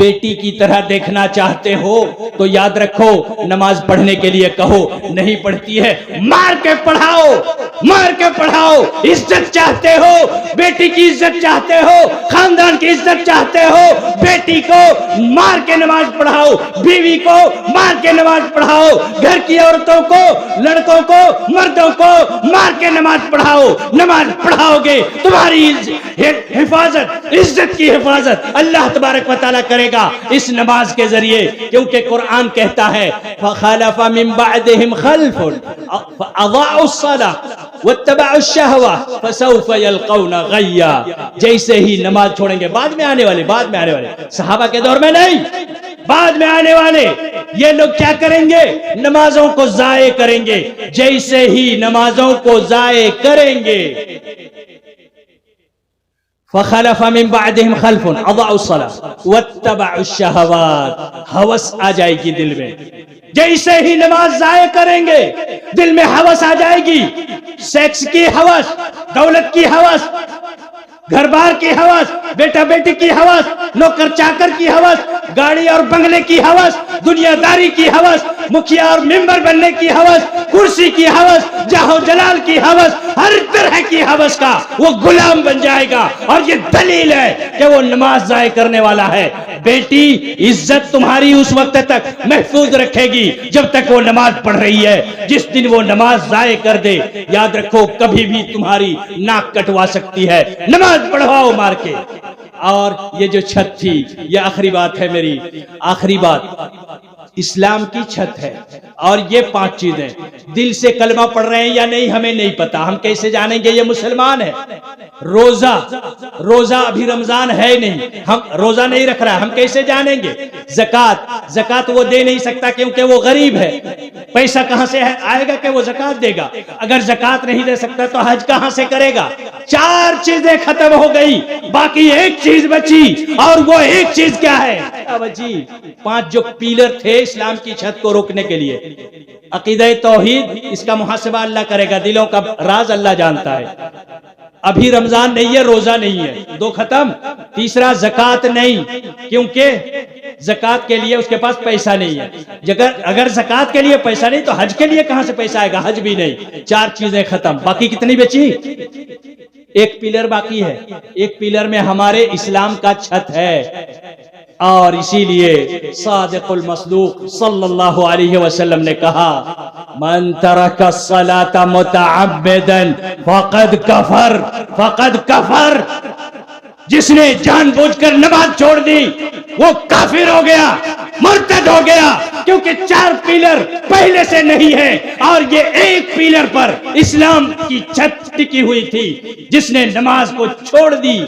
بیٹی کی طرح دیکھنا چاہتے ہو تو یاد رکھو نماز پڑھنے کے لیے کہو، نہیں پڑھتی ہے مار کے پڑھاؤ، مار کے پڑھاؤ۔ عزت چاہتے ہو، بیٹی کی عزت چاہتے ہو، خاندان کی عزت چاہتے ہو، بیٹی کو مار کے نماز پڑھاؤ، بیوی کو مار کے نماز پڑھاؤ، گھر کی عورتوں کو، لڑکوں کو، مردوں کو مار کے نماز پڑھاؤ۔ نماز پڑھاؤ گے تمہاری حفاظت، عزت کی حفاظت اللہ تبارک و تعالیٰ کرے گا اس نماز کے ذریعے، کیونکہ قرآن کہتا ہے فَخَلَفَ مِن بَعْدِهِمْ خَلْفٌ أَضَاعُوا الصَّلَاةَ وَاتَّبَعُوا الشَّهْوَةَ فَسَوْفَ يَلْقَوْنَ غَيًّا۔ جیسے ہی نماز چھوڑیں گے، بعد میں آنے والے صحابہ کے دور میں نہیں، بعد میں آنے والے یہ لوگ کیا کریں گے؟ نمازوں کو ضائع کریں گے۔ جیسے ہی نمازوں کو ضائع کریں گے، فخلف من بعدهم خلف اضاعوا الصلاة واتبعوا الشهوات، ہوس آ جائے گی دل میں۔ جیسے ہی نماز ضائع کریں گے دل میں ہوس آ جائے گی، سیکس کی ہوس، دولت کی ہوس، گھر بار کی ہوس، بیٹا بیٹی کی ہوس، نوکر چاکر کی ہوس، گاڑی اور بنگلے کی ہوس، دنیا داری کی ہوس، مکھیا اور ممبر بننے کی ہوس، کرسی کی ہوس، جاہ و جلال کی ہوس، ہر طرح کی ہوس کا وہ غلام بن جائے گا۔ اور یہ دلیل ہے کہ وہ نماز ضائع کرنے والا ہے۔ بیٹی عزت تمہاری اس وقت تک محفوظ رکھے گی جب تک وہ نماز پڑھ رہی ہے۔ جس دن وہ نماز ضائع کر دے، یاد رکھو کبھی بھی تمہاری ناک کٹوا سکتی ہے۔ نماز پڑھواؤ مار کے۔ اور یہ جو چھت تھی، یہ آخری بات ہے میری، آخری بات، اسلام کی چھت ہے۔ اور یہ 5 چیزیں، دل سے کلمہ پڑھ رہے ہیں یا نہیں ہمیں نہیں پتا، ہم کیسے جانیں گے یہ مسلمان ہے؟ روزہ ابھی رمضان ہے نہیں، ہم روزہ نہیں رکھ رہا، ہم کیسے جانیں گے؟ زکوٰۃ وہ دے نہیں سکتا کیونکہ وہ غریب ہے، پیسہ کہاں سے آئے گا کہ وہ زکوٰۃ دے گا؟ اگر زکوٰۃ نہیں دے سکتا تو حج کہاں سے کرے گا؟ 4 چیزیں ختم ہو گئی، باقی ایک چیز بچی، اور وہ ایک چیز کیا ہے؟ کیا بچی؟ 5 جو پیلر تھے اسلام کی چھت کو روکنے کے لیے۔ عقیدہ توحید، اس کا محاسبہ اللہ کرے گا، دلوں کا راز اللہ جانتا ہے۔ ابھی رمضان نہیں ہے، روزہ نہیں ہے، 2 ختم۔ تیسرا زکوٰۃ نہیں، کیونکہ زکوٰۃ کے لیے اس کے پاس پیسہ نہیں ہے۔ اگر زکوٰۃ کے لیے پیسہ نہیں تو حج کے لیے کہاں سے پیسہ آئے گا؟ حج بھی نہیں۔ 4 چیزیں ختم، باقی کتنی بچی؟ ایک پیلر باقی ہے۔ ایک پیلر میں ہمارے اسلام کا چھت ہے، اور اسی لیے صادق المصدوق صلی اللہ علیہ وسلم نے کہا من ترک الصلاة متعبدا فقد کفر، جس نے جان بوجھ کر نماز چھوڑ دی وہ کافر ہو گیا، مرتد ہو گیا، کیونکہ 4 پیلر پہلے سے نہیں ہے، اور یہ ایک پیلر پر اسلام کی چھت ٹکی ہوئی تھی۔ جس نے نماز کو چھوڑ دی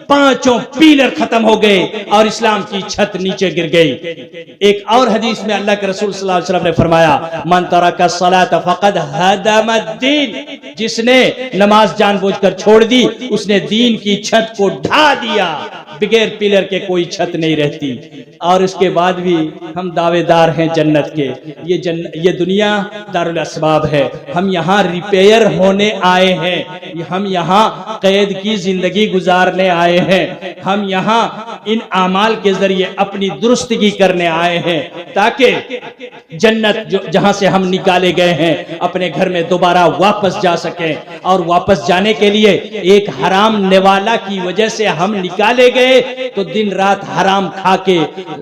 5 پیلر ختم ہو گئے اور اسلام کی چھت نیچے گر گئی۔ ایک اور حدیث میں اللہ کے رسول صلی اللہ علیہ وسلم نے فرمایا من ترک الصلاة فقد هدم الدین، جس نے نماز جان بوجھ کر چھوڑ دی اس نے دین کی چھت کو ڈھا دیا۔ بغیر پیلر کے کوئی چھت نہیں رہتی۔ اور اس کے بعد بھی ہم دعوے دار ہیں جنت کے۔ یہ دنیا دارالاسباب ہے، ہم یہاں ریپیئر ہونے آئے ہیں، ہم یہاں قید کی زندگی گزارنے آئے ہیں، ہم یہاں ان اعمال کے ذریعے اپنی درستگی کرنے آئے ہیں تاکہ جنت جہاں سے ہم نکالے گئے ہیں اپنے گھر میں دوبارہ واپس جا سکیں۔ اور واپس جانے کے لیے ایک حرام نوالا کی وجہ سے ہم نکالے گئے تو دن رات حرام کھا کے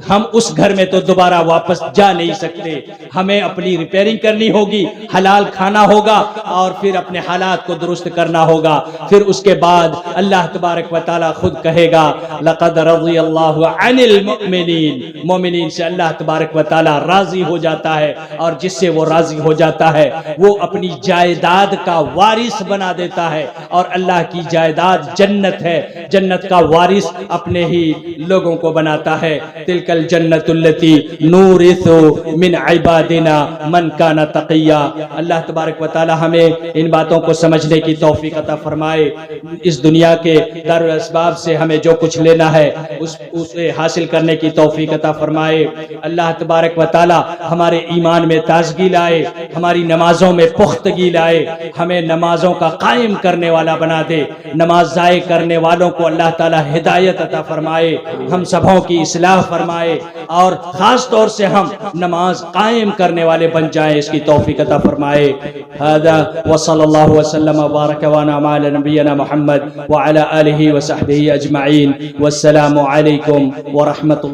ہم اس گھر میں تو دوبارہ واپس جا نہیں سکتے۔ ہمیں اپنی ریپیئرنگ کرنی ہوگی، حلال کھانا ہوگا، اور پھر اپنے حالات کو درست کرنا ہوگا۔ پھر اس کے بعد اللہ تبارک و تعالی خود کہے گا لقد رضی اللہ عن المؤمنین، مومنین سے اللہ تبارک و تعالی راضی ہو جاتا ہے، اور جس سے وہ راضی ہو جاتا ہے وہ اپنی جائیداد کا وارث بنا دیتا ہے۔ اور اللہ کی جائیداد جنت ہے، جنت کا وارث اپنے ہی لوگوں کو بناتا ہے۔ تلک الجنت التی نورث من عبادنا من کان تقیا۔ اللہ تبارک و تعالی ہمیں ان باتوں کو سمجھنے کی توفیق عطا فرمائے۔ اس دنیا کے دارالاسباب سے ہمیں جو کچھ لینا ہے اسے حاصل کرنے کی توفیق عطا فرمائے۔ اللہ تبارک و تعالی ہمارے ایمان میں تازگی لائے، ہماری نمازوں میں پختگی لائے، ہمیں نمازوں کا قائم کرنے والا بنا دے، نماز ضائع کرنے والوں کو اللہ تعالی ہدایت عطا فرمائے، ہم سبوں کی اصلاح فرمائے، اور خاص طور سے ہم نماز قائم کرنے والے بن جائیں، اس کی توفیق عطا فرمائے۔ هذا وصلی اللہ وسلم وبارک وانعم علی نبینا محمد وعلی آلہ وصحبہ اجمعین، والسلام علیکم ورحمۃ اللہ۔